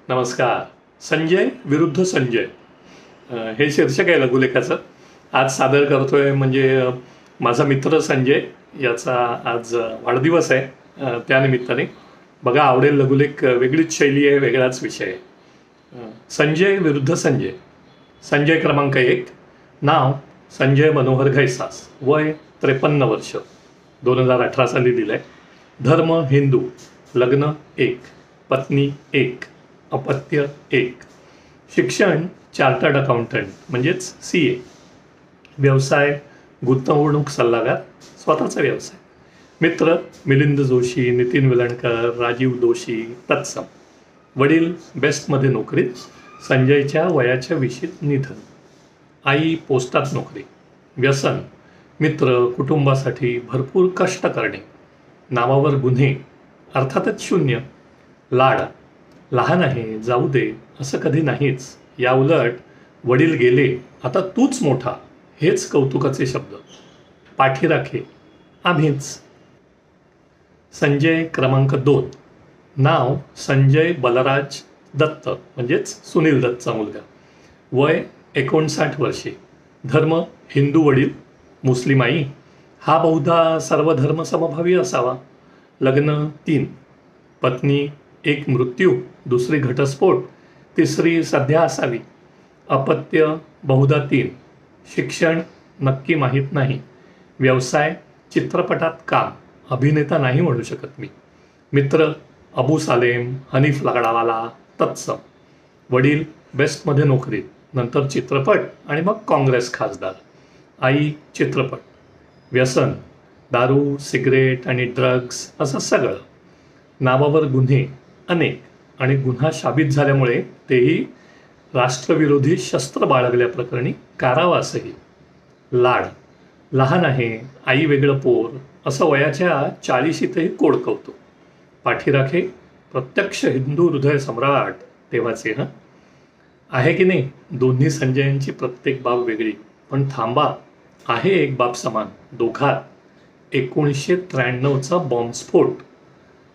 नमस्कार. संजय विरुद्ध संजय हे शीर्षक आहे लघुलेखाचं. आज सादर करतोय म्हणजे माझा मित्र संजय याचा आज वाढदिवस आहे. त्यानिमित्ताने बघा, आवडेल लघुलेख. वेगळीच शैली आहे, वेगळाच विषय आहे. संजय विरुद्ध संजय. संजय क्रमांक 1, नाव संजय मनोहर घैसास, वय 53 वर्ष, 2018 साली दिलं आहे. धर्म हिंदू, लग्न 1, पत्नी 1, अपत्य 1, शिक्षण चार्टर्ड अकाउंटंट म्हणजेच CA, व्यवसाय गुंतवणूक सल्लागार, स्वतःचा व्यवसाय. मित्र मिलिंद जोशी, नितीन विलणकर, राजीव दोशी, तत्सम. वडील बेस्टमध्ये नोकरीत, संजयच्या वयाच्या विशीत निधन. आई पोस्टात नोकरी. व्यसन, मित्र, कुटुंबासाठी भरपूर कष्ट करणे. नावावर गुन्हे, अर्थातच शून्य. लाड, लहान आहे, जाऊ दे, असं कधी नाहीच. या उलट वडील गेले, आता तूच मोठा, हेच कौतुकाचे शब्द. पाठीराखे, आम्हीच. संजय क्रमांक 2, नाव संजय बलराज दत्त म्हणजेच सुनील दत्तचा मुलगा, वय 59 वर्षे, धर्म हिंदू, वडील मुस्लिम, आई. हा बहुधा सर्व धर्म समभावी असावा. लग्न 3, पत्नी 1 मृत्यू, दुसरी घटस्फोट, तिसरी सध्या असावी. अपत्य बहुधा 3, शिक्षण नक्की माहीत नाही. व्यवसाय चित्रपटात काम, अभिनेता नाही म्हणू शकत मी. मित्र अबू सालेम, हनीफ लाकडावाला, तत्सम. वडील बेस्टमध्ये नोकरीत, नंतर चित्रपट आणि मग काँग्रेस खासदार. आई चित्रपट. व्यसन, दारू, सिगरेट आणि ड्रग्ज, असं सगळं. नावावर गुन्हे अनेक आणि गुन्हा साबित झाल्यामुळे तेही राष्ट्रविरोधी शस्त्र बाळगल्याप्रकरणी कारावासही. लाड, लहान आहे, आई वेगळं पोर, असं वयाच्या 40शीतही कोडकवतो. पाठीराखे, प्रत्यक्ष हिंदू हृदय सम्राट तेव्हाचे. आहे की नाही दोन्ही संजयांची प्रत्येक बाब वेगळी, पण थांबा, आहे एक बाब समान दोघात. 1993चा बॉम्बस्फोट.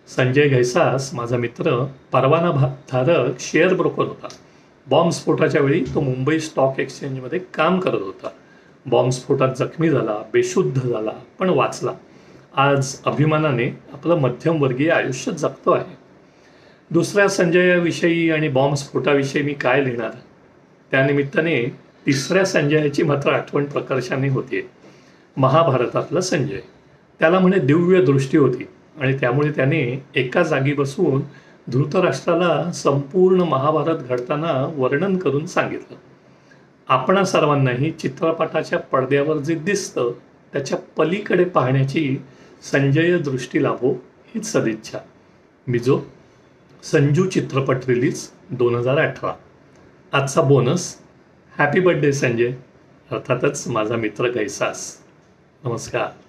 संजय घैसास माझा मित्र परवानाधारक शेअर ब्रोकर होता. बॉम्बस्फोटाच्या वेळी तो मुंबई स्टॉक एक्सचेंजमध्ये काम करत होता. बॉम्बस्फोटात जखमी झाला, बेशुद्ध झाला, पण वाचला. आज अभिमानाने आपलं मध्यमवर्गीय आयुष्य जगतो आहे. दुसऱ्या संजयाविषयी आणि बॉम्बस्फोटाविषयी मी काय लिहिणार? त्यानिमित्ताने तिसऱ्या संजयाची मात्र आठवण प्रकर्षाने होतीये. महाभारतातला संजय. त्याला म्हणे दिव्य दृष्टी होती आणि त्यामुळे त्याने एका जागी बसून धृतराष्ट्राला संपूर्ण महाभारत घडताना वर्णन करून सांगितलं. आपणा सर्वांनाही चित्रपटाच्या पडद्यावर जे दिसतं त्याच्या पलीकडे पाहण्याची संजय दृष्टी लाभो, हीच सदिच्छा. मिजो संजू चित्रपट रिलीज 2018. आजचा बोनस, हॅपी बर्थडे संजय, अर्थातच माझा मित्र घैसास. नमस्कार.